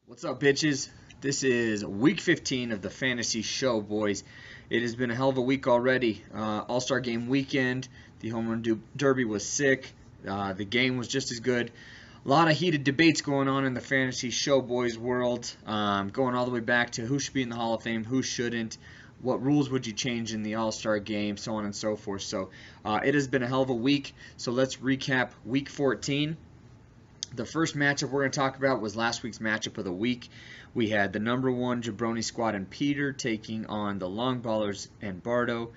What's up, bitches? This is week 15 of the Fantasy Showboys. It has been a hell of a week already. All-Star Game weekend. The Home Run Derby was sick. The game was just as good. A lot of heated debates going on in the Fantasy Showboys world, going all the way back to who should be in the Hall of Fame, who shouldn't, what rules would you change in the All-Star Game, so on and so forth. So it has been a hell of a week. So let's recap week 14. The first matchup we're going to talk about was last week's matchup of the week. We had the number one Jabroni squad and Peter taking on the Long Ballers and Bardo.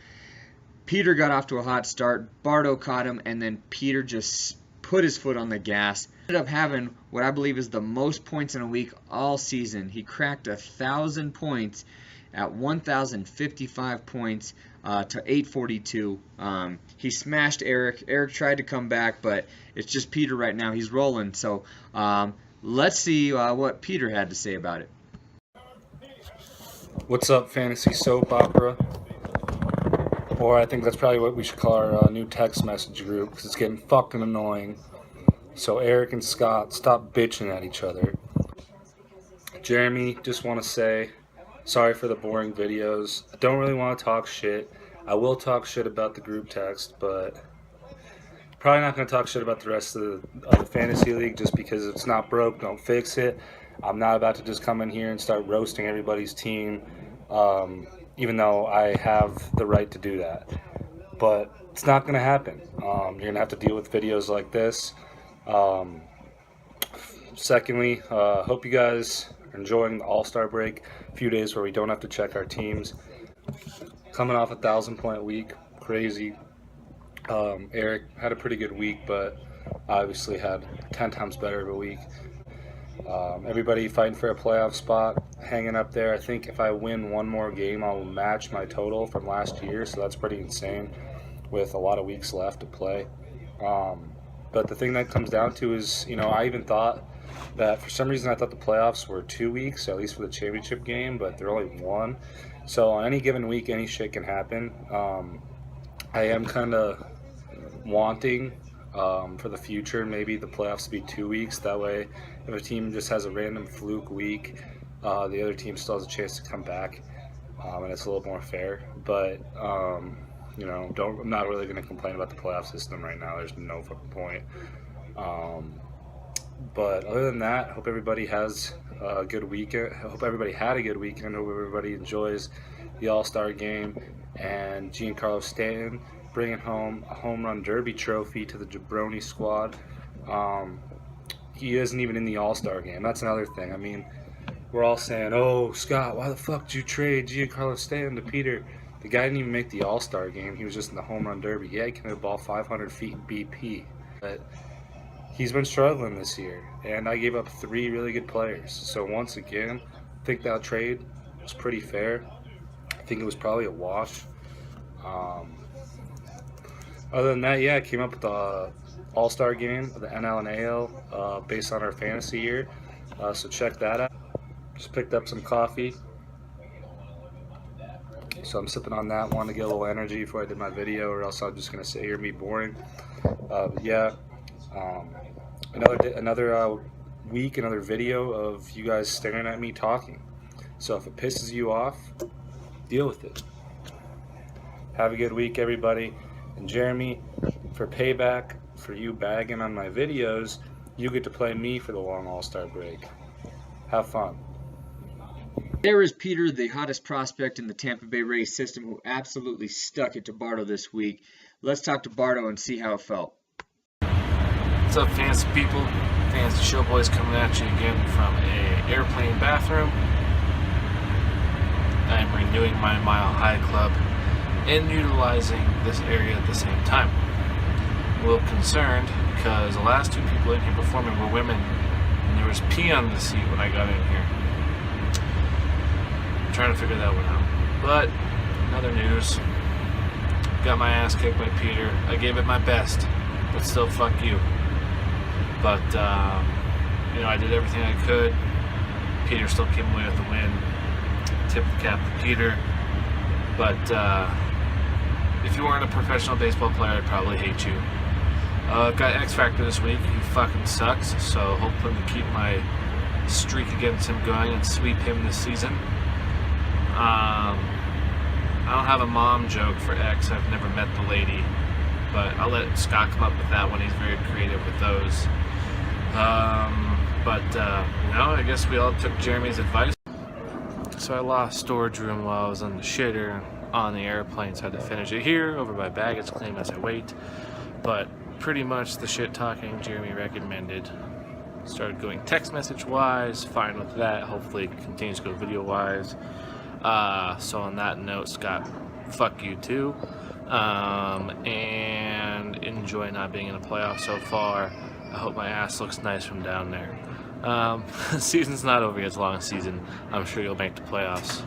Peter got off to a hot start. Bardo caught him, and then Peter just put his foot on the gas. Ended up having what I believe is the most points in a week all season. He cracked 1,000 points at 1,055 points to 842. He smashed Eric. Eric tried to come back, but it's just Peter right now. He's rolling. So let's see what Peter had to say about it. What's up, Fantasy Soap Opera? Or I think that's probably what we should call our new text message group, because it's getting fucking annoying. So Eric and Scott, stop bitching at each other. Jeremy, just want to say, sorry for the boring videos. I don't really want to talk shit. I will talk shit about the group text, but probably not going to talk shit about the rest of the fantasy league, just because if it's not broke, don't fix it. I'm not about to just come in here and start roasting everybody's team, even though I have the right to do that. But it's not going to happen. You're going to have to deal with videos like this. Secondly, hope you guys are enjoying the All-Star break. A few days where we don't have to check our teams. Coming off a 1,000-point week, crazy. Eric had a pretty good week, but obviously had 10 times better of a week. Everybody fighting for a playoff spot, hanging up there. I think if I win one more game, I'll match my total from last year, so that's pretty insane with a lot of weeks left to play. But the thing that comes down to is, I even thought that for some reason I thought the playoffs were 2 weeks, at least for the championship game, but they're only one. So on any given week, any shit can happen. I am kind of wanting for the future maybe the playoffs to be 2 weeks. That way, if a team just has a random fluke week, the other team still has a chance to come back, and it's a little more fair. But I'm not really going to complain about the playoff system right now. There's no fucking point. But other than that, hope everybody has a good weekend. I hope everybody had a good weekend. I hope everybody enjoys the All-Star Game and Giancarlo Stanton bringing home a home run derby trophy to the Jabroni squad. He isn't even in the All-Star Game. That's another thing. I mean, we're all saying, "Oh, Scott, why the fuck did you trade Giancarlo Stanton to Peter?" The guy didn't even make the All-Star Game. He was just in the home run derby. Yeah, he can hit a ball 500 feet in BP, but he's been struggling this year, and I gave up 3 really good players. So once again, I think that trade was pretty fair. I think it was probably a wash. Other than that, yeah, I came up with the All-Star Game of the NL and AL based on our fantasy year. So check that out. Just picked up some coffee. So I'm sipping on that. Wanted to get a little energy before I did my video, or else I'm just going to sit here and be boring. Another week, another video of you guys staring at me talking. So if it pisses you off, deal with it. Have a good week, everybody. And Jeremy, for payback for you bagging on my videos, you get to play me for the long All-Star break. Have fun. There is Peter, the hottest prospect in the Tampa Bay Rays system, who absolutely stuck it to Bardo this week. Let's talk to Bardo and see how it felt. What's up, fantasy people? Fantasy Showboys coming at you again from an airplane bathroom. I'm renewing my Mile High Club and utilizing this area at the same time. A little concerned because the last 2 people in here before me were women, and there was pee on the seat when I got in here. I'm trying to figure that one out. But in other news, got my ass kicked by Peter. I gave it my best, but still, fuck you. But I did everything I could. Peter still came away with the win. Tip the cap to Peter. But if you weren't a professional baseball player, I'd probably hate you. I've got X Factor this week. He fucking sucks. So hoping to keep my streak against him going and sweep him this season. I don't have a mom joke for X. I've never met the lady, but I'll let Scott come up with that one. He's very creative with those. I guess we all took Jeremy's advice. So I lost storage room while I was on the shitter on the airplane, so I had to finish it here over by baggage claim as I wait. But pretty much the shit talking Jeremy recommended started going text message wise, fine with that. Hopefully it continues to go video wise. So on that note, Scott, fuck you too. And enjoy not being in the playoffs so far. I hope my ass looks nice from down there. The season's not over yet. It's a long season. I'm sure you'll make the playoffs.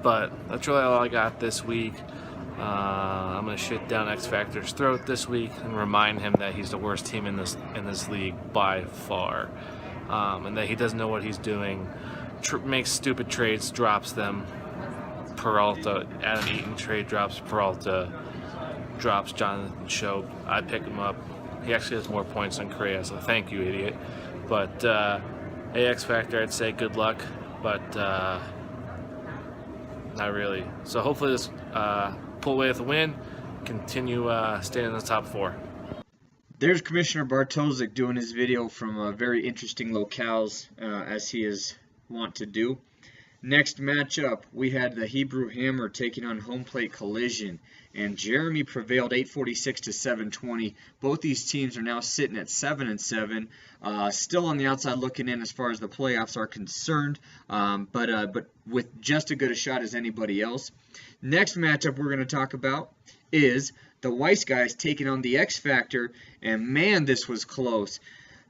But that's really all I got this week. I'm gonna shit down X Factor's throat this week and remind him that he's the worst team in this league by far, and that he doesn't know what he's doing. Makes stupid trades, drops them. Peralta, Adam Eaton trade drops Peralta, drops Jonathan Shope. I pick him up. He actually has more points than Correa, so thank you, idiot. But X Factor, I'd say good luck, but not really. So hopefully this pull away with a win, continue staying in the top 4. There's Commissioner Bartosik doing his video from very interesting locales, as he is wont to do. Next matchup, we had the Hebrew Hammer taking on Home Plate Collision, and Jeremy prevailed 846 to 720. Both these teams are now sitting at 7-7, still on the outside looking in as far as the playoffs are concerned, but with just as good a shot as anybody else. Next matchup we're going to talk about is the Weiss guys taking on the X Factor, and man, this was close.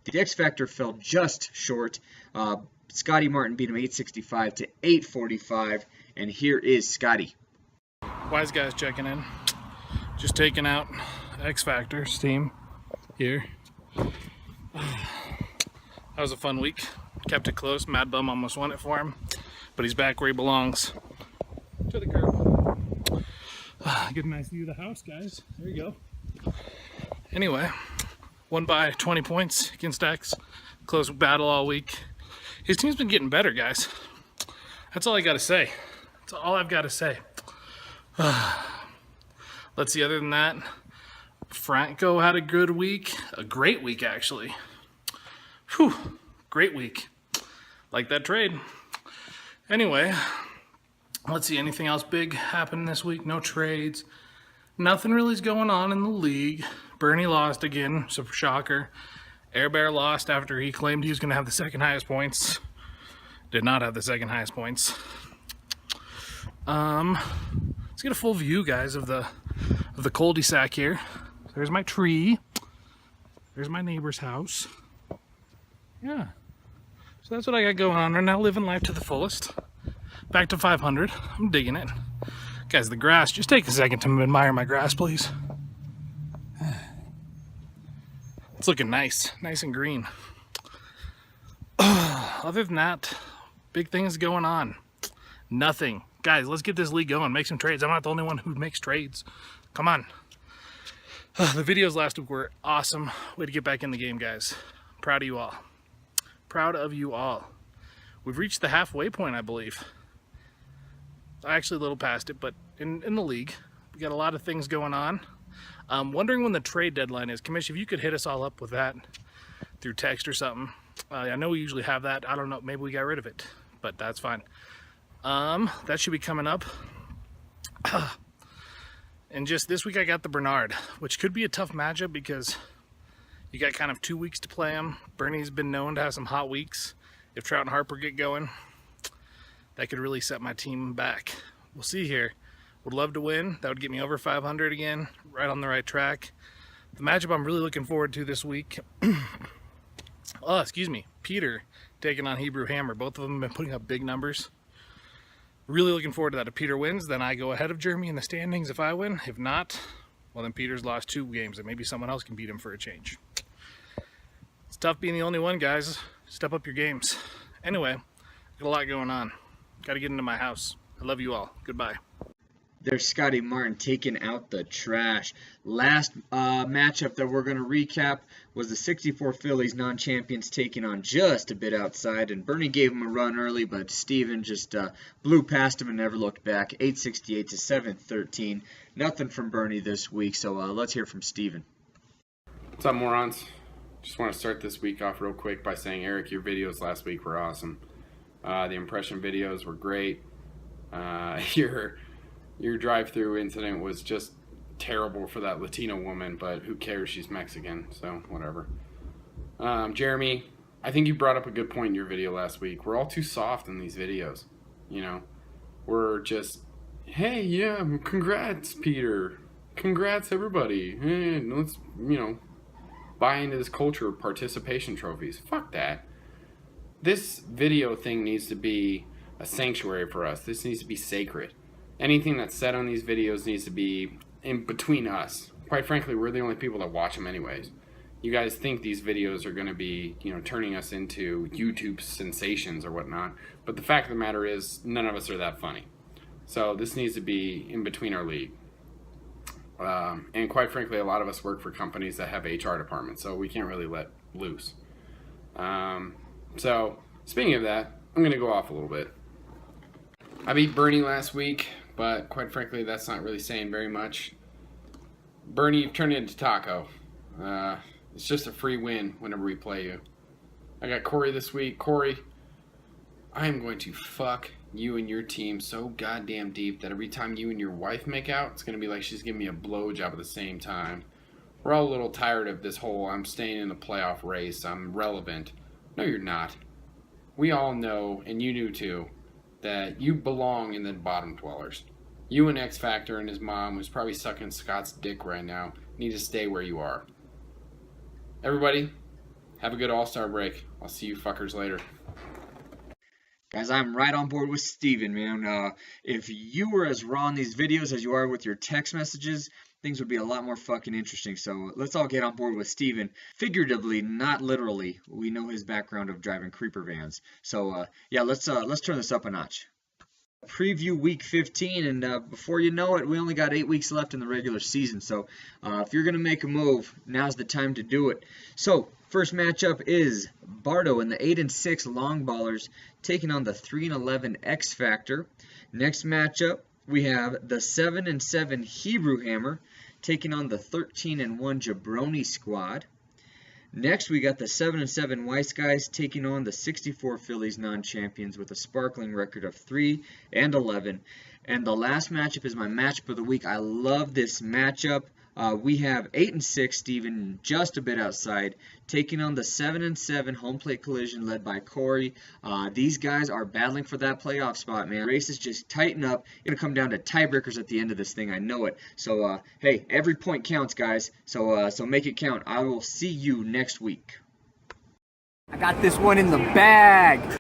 The X Factor fell just short. Scotty Martin beat him 865 to 845, and here is Scotty. Wise guys checking in. Just taking out X Factor's team here. That was a fun week. Kept it close. Mad Bum almost won it for him, but he's back where he belongs. To the curb. Get a nice view of the house, guys. There you go. Anyway, won by 20 points against X. Close battle all week. His team's been getting better, guys. That's all I got to say. That's all I've got to say. Let's see, other than that, Franco had a good week. A great week, actually. Whew, great week. Like that trade. Anyway, let's see, anything else big happened this week? No trades. Nothing really is going on in the league. Bernie lost again, so shocker. Air Bear lost after he claimed he was going to have the second highest points. Did not have the second highest points. Let's get a full view, guys, of the cul-de-sac here. There's my tree. There's my neighbor's house. Yeah. So that's what I got going on right now, living life to the fullest. Back to 500. I'm digging it. Guys, the grass, just take a second to admire my grass, please. It's looking nice and green. Other than that, big things going on. Nothing. Guys, let's get this league going. Make some trades. I'm not the only one who makes trades. Come on. The videos last week were awesome. Way to get back in the game, guys. Proud of you all. Proud of you all. We've reached the halfway point, I believe. Actually, a little past it, but in the league, we got a lot of things going on. I'm wondering when the trade deadline is. Commish, if you could hit us all up with that through text or something. I know we usually have that. I don't know. Maybe we got rid of it, but that's fine. That should be coming up. And just this week I got the Bernard, which could be a tough matchup because you got kind of 2 weeks to play him. Bernie's been known to have some hot weeks. If Trout and Harper get going, that could really set my team back. We'll see here. Would love to win. That would get me over 500 again, right on the right track. The matchup I'm really looking forward to this week. Peter taking on Hebrew Hammer. Both of them have been putting up big numbers. Really looking forward to that. If Peter wins, then I go ahead of Jeremy in the standings if I win. If not, well, then Peter's lost 2 games and maybe someone else can beat him for a change. It's tough being the only one, guys. Step up your games. Anyway, got a lot going on. Got to get into my house. I love you all. Goodbye. There's Scotty Martin taking out the trash. Last matchup that we're going to recap was the 64 Phillies non-champions taking on just a bit outside, and Bernie gave him a run early, but Steven just blew past him and never looked back. 868 to 713. Nothing from Bernie this week, so let's hear from Steven. What's up, morons? Just want to start this week off real quick by saying, Eric, your videos last week were awesome. The impression videos were great. Your drive-through incident was just terrible for that Latino woman, but who cares? She's Mexican, so whatever. Jeremy, I think you brought up a good point in your video last week. We're all too soft in these videos. You know, we're just, hey, yeah, congrats, Peter. Congrats, everybody. Hey, let's, buy into this culture of participation trophies. Fuck that. This video thing needs to be a sanctuary for us. This needs to be sacred. Anything that's said on these videos needs to be in between us. Quite frankly, we're the only people that watch them anyways. You guys think these videos are going to be, turning us into YouTube sensations or whatnot, but the fact of the matter is none of us are that funny. So this needs to be in between our league. And quite frankly, a lot of us work for companies that have HR departments, so we can't really let loose. So speaking of that, I'm going to go off a little bit. I beat Bernie last week, but quite frankly, that's not really saying very much. Bernie, you've turned into Taco. It's just a free win whenever we play you. I got Corey this week. Corey, I am going to fuck you and your team so goddamn deep that every time you and your wife make out, it's going to be like she's giving me a blowjob at the same time. We're all a little tired of this whole I'm staying in the playoff race, I'm relevant. No, you're not. We all know, and you knew too, that you belong in the bottom dwellers. You and X Factor and his mom, who's probably sucking Scott's dick right now, need to stay where you are. Everybody, have a good All-Star break. I'll see you fuckers later. Guys, I'm right on board with Steven, man. If you were as raw in these videos as you are with your text messages, things would be a lot more fucking interesting. So let's all get on board with Steven. Figuratively, not literally. We know his background of driving creeper vans. So yeah, let's turn this up a notch. Preview week 15, and before you know it, we only got 8 weeks left in the regular season. So if you're gonna make a move, now's the time to do it. So first matchup is Bardo and the 8-6 long ballers taking on the 3-11 X Factor. Next matchup, we have the 7-7 Hebrew Hammer taking on the 13-1 Jabroni squad. Next, we got the 7-7 Weiss guys taking on the 64 Phillies non-champions with a sparkling record of 3-11. And the last matchup is my matchup of the week. I love this matchup. We have 8-6 Steven, just a bit outside, taking on the 7-7 home plate collision led by Corey. These guys are battling for that playoff spot, man. Races just tighten up. It's going to come down to tiebreakers at the end of this thing. I know it. So, hey, every point counts, guys. So make it count. I will see you next week. I got this one in the bag.